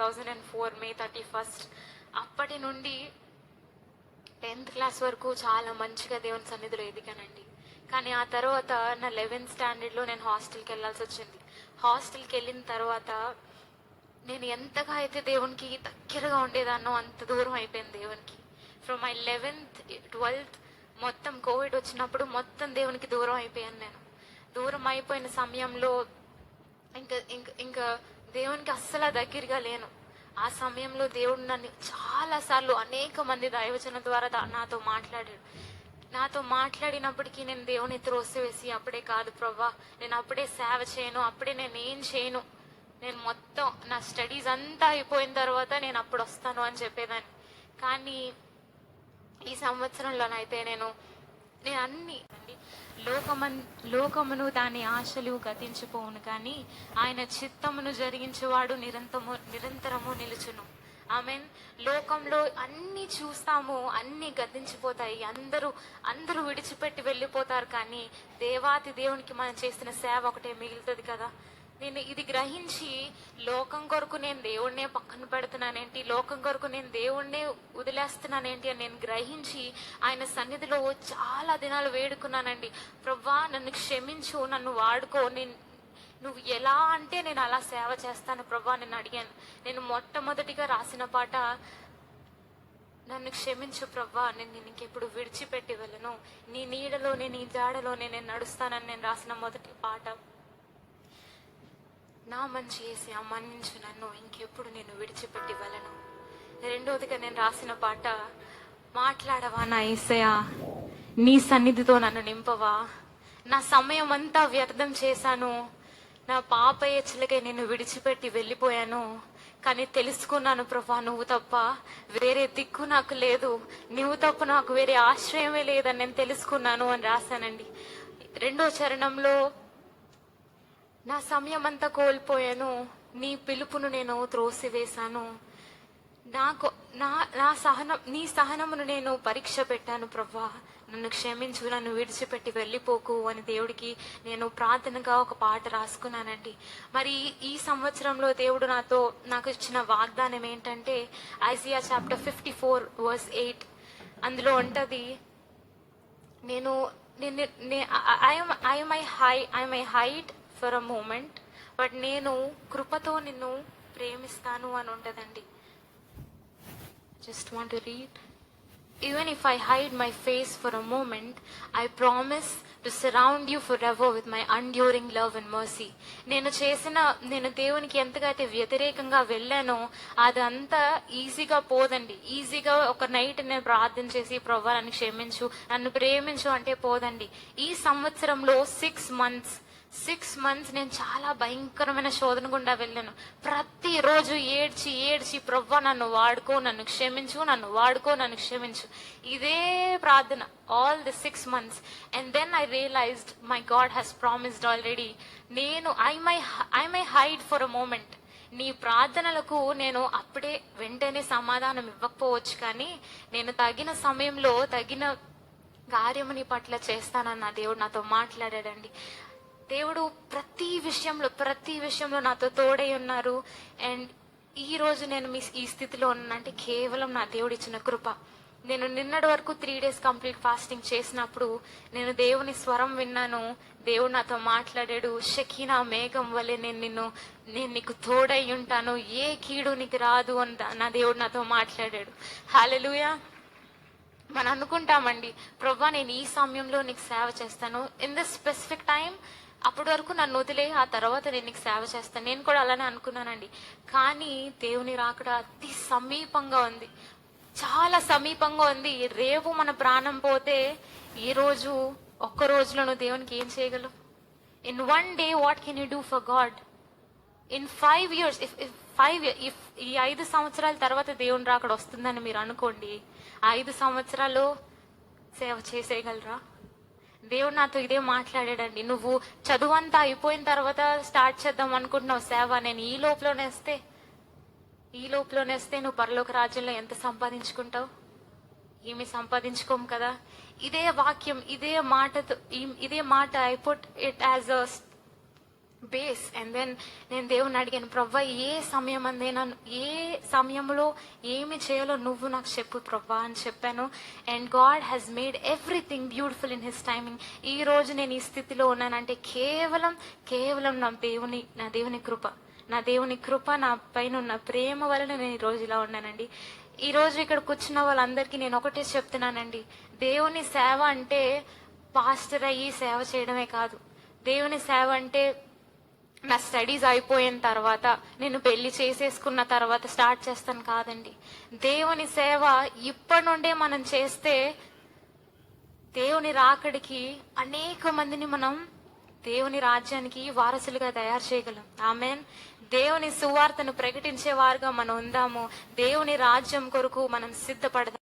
2004 May 31. అప్పటి నుండి 10th class వరకు చాలా మంచిగా దేవుని సన్నిధిలో ఎదిగానండి. కానీ ఆ తర్వాత నా 11th స్టాండర్డ్లో నేను హాస్టల్కి వెళ్ళాల్సి వచ్చింది. హాస్టల్కి వెళ్ళిన తర్వాత నేను ఎంతగా అయితే దేవునికి దగ్గరగా ఉండేదాన్నో అంత దూరం అయిపోయింది దేవునికి. ఫ్రమ్ మై 11th 12th మొత్తం కోవిడ్ వచ్చినప్పుడు మొత్తం దేవునికి దూరం అయిపోయాను. నేను దూరం అయిపోయిన సమయంలో ఇంకా ఇంకా ఇంకా దేవునికి అస్సలు దగ్గరగా లేను. ఆ సమయంలో దేవుడు నన్ను చాలాసార్లు అనేక మంది దైవజన ద్వారా నాతో మాట్లాడాడు. నాతో మాట్లాడినప్పటికీ నేను దేవుని త్రోసివేసి, అప్పుడే కాదు ప్రభా, నేను అప్పుడే సేవ చేయను, అప్పుడే నేను ఏం చేయను, నేను మొత్తం నా స్టడీస్ అంతా అయిపోయిన తర్వాత నేను అప్పుడు వస్తాను అని చెప్పేదాన్ని. కానీ ఈ సంవత్సరంలోనైతే నేను అన్ని లోకమును దాని ఆశలు గతించిపోవును, కానీ ఆయన చిత్తమును జరిగించేవాడు నిరంతరము నిలుచును. ఆమెన్. లోకంలో అన్ని చూస్తాము, అన్ని గతించిపోతాయి, అందరూ విడిచిపెట్టి వెళ్ళిపోతారు, కానీ దేవాతి దేవునికి మనం చేసిన సేవ ఒకటే మిగులుతుంది కదా. నేను ఇది గ్రహించి లోకం కొరకు నేను దేవుడినే పక్కన పెడుతున్నానేంటి, లోకం కొరకు నేను దేవుడినే వదిలేస్తున్నానేంటి అని నేను గ్రహించి ఆయన సన్నిధిలో చాలా దినాలు వేడుకున్నానండి. ప్రభా నన్ను క్షమించు, నన్ను వాడుకో, నువ్వు ఎలా అంటే నేను అలా సేవ చేస్తాను ప్రభా నేను అడిగాను. నేను మొట్టమొదటిగా రాసిన పాట నన్ను క్షమించు ప్రభా, నేను ఇంకెప్పుడు విడిచిపెట్టి వెళ్ళను, నీ నీడలోనే నీ జాడలోనే నేను నడుస్తానని నేను రాసిన మొదటి పాట. నా మంచి చేసి మన్నించు నన్ను, ఇంకెప్పుడు నేను విడిచిపెట్టి వెళ్ళను. రెండోదిగా నేను రాసిన పాట మాట్లాడవా నా యేసయ్యా, నీ సన్నిధితో నన్ను నింపవా, నా సమయం అంతా వ్యర్థం చేశాను, నా పాప ఎచ్చలకే నేను విడిచిపెట్టి వెళ్ళిపోయాను, కానీ తెలుసుకున్నాను ప్రభా నువ్వు తప్ప వేరే దిక్కు నాకు లేదు, నువ్వు తప్ప నాకు వేరే ఆశ్రయమే లేదని నేను తెలుసుకున్నాను అని రాశానండి. రెండో చరణంలో నా సమయం అంతా కోల్పోయాను, నీ పిలుపును నేను త్రోసివేశాను, నీ సహనమును నేను పరీక్ష పెట్టాను ప్రభా, నన్ను క్షమించు, నన్ను విడిచిపెట్టి వెళ్ళిపోకు అని దేవుడికి నేను ప్రార్థనగా ఒక పాట రాసుకున్నానండి. మరి ఈ సంవత్సరంలో దేవుడు నాకు ఇచ్చిన వాగ్దానం ఏంటంటే ఐజియా చాప్టర్ 54:8 అందులో ఉంటది, I may hide for a moment but నేను కృపతో నిన్ను ప్రేమిస్తాను అని ఉంటదండి. Just want to read. Even if I hide my face for a moment, I promise to surround you forever with my enduring love and mercy. నేను దేవునికి ఎంతగా అయితే వ్యతిరేకంగా వెళ్ళానో అదంతా ఈజీగా పోదండి. ఈజీగా ఒక నైట్ నేను ప్రార్థన చేసి ప్రభువా నన్ను క్షమించు, నన్ను ప్రేమించు అంటే పోదండి. ఈ సంవత్సరంలో 6 months నేను చాలా భయంకరమైన శోధన గుండా వెళ్ళాను. ప్రతిరోజు ఏడ్చి ప్రవ్వా నన్ను వాడుకో, నన్ను క్షమించు, నన్ను వాడుకో, నన్ను క్షమించు, ఇదే ప్రార్థన all the 6 months. And then I realized my God has promised already. I may hide for a moment. నీ ప్రార్థనలకు నేను అప్పుడే వెంటనే సమాధానం ఇవ్వకపోవచ్చు, కానీ నేను తగిన సమయంలో తగిన కార్యము నీ పట్ల చేస్తానన్న దేవుడు నాతో మాట్లాడాడండి. దేవుడు ప్రతి విషయంలో నాతో తోడై ఉన్నారు. అండ్ ఈ రోజు నేను ఈ స్థితిలో ఉన్నానంటే కేవలం నా దేవుడు ఇచ్చిన కృప. నేను నిన్నటి వరకు 3 days కంప్లీట్ ఫాస్టింగ్ చేసినప్పుడు నేను దేవుని స్వరం విన్నాను. దేవుడు నాతో మాట్లాడాడు, షకీనా మేఘం వల్లే నేను నీకు తోడై ఉంటాను, ఏ కీడు నీకు రాదు అని నా దేవుడు నాతో మాట్లాడాడు. హల్లెలూయా. మనం అనుకుంటామండి ప్రభా నేను ఈ సమయంలో నీకు సేవ చేస్తాను, ఇన్ దిస్ స్పెసిఫిక్ టైం, అప్పటి వరకు నన్ను వదిలే, ఆ తర్వాత నేను నీకు సేవ చేస్తాను. నేను కూడా అలానే అనుకున్నానండి. కానీ దేవుని రాకడ అతి సమీపంగా ఉంది, చాలా సమీపంగా ఉంది. రేపు మన ప్రాణం పోతే ఈ రోజు ఒక్క రోజులో నువ్వు దేవునికి ఏం చేయగలవు? In 1 day what can you do for God? In 5 years, if ఈ 5 సంవత్సరాల తర్వాత దేవుని రాకడ వస్తుందని మీరు అనుకోండి, 5 సంవత్సరాలు సేవ చేసేయగలరా? దేవుడు నాతో ఇదే మాట్లాడాడండి. నువ్వు చదువంతా అయిపోయిన తర్వాత స్టార్ట్ చేద్దాం అనుకుంటున్నావు సేవ, నేను ఈ లోపలనే వస్తే నువ్వు పరలోక రాజ్యంలో ఎంత సంపాదించుకుంటావు? ఏమి సంపాదించుకోము కదా. ఇదే వాక్యం, ఇదే మాట I put it as base. And then నేను దేవుని అడిగాను, ప్రవ్వా ఏ సమయం అందేనా, ఏ సమయంలో ఏమి చేయాలో నువ్వు నాకు చెప్పు ప్రవ్వా అని చెప్పాను. And God has made everything beautiful in his timing. ఈ రోజు నేను ఈ స్థితిలో ఉన్నానంటే కేవలం నా దేవుని కృప, నా పైన ఉన్న ప్రేమ వలన నేను ఈ రోజు ఇలా ఉన్నానండి. ఈ రోజు ఇక్కడ కూర్చున్న వాళ్ళందరికీ నేను ఒకటే చెప్తున్నానండి, దేవుని సేవ అంటే పాస్టర్ అయ్యి సేవ చేయడమే కాదు. దేవుని సేవ అంటే నా స్టడీస్ అయిపోయిన తర్వాత, నేను పెళ్లి చేసేసుకున్న తర్వాత స్టార్ట్ చేస్తాను కాదండి. దేవుని సేవ ఇప్పటి నుండే మనం చేస్తే దేవుని రాకడికి అనేక మందిని మనం దేవుని రాజ్యానికి వారసులుగా తయారు చేయగలం. ఆమెన్. దేవుని సువార్తను ప్రకటించే వారుగా మనం ఉందాము. దేవుని రాజ్యం కొరకు మనం సిద్ధపడదాం.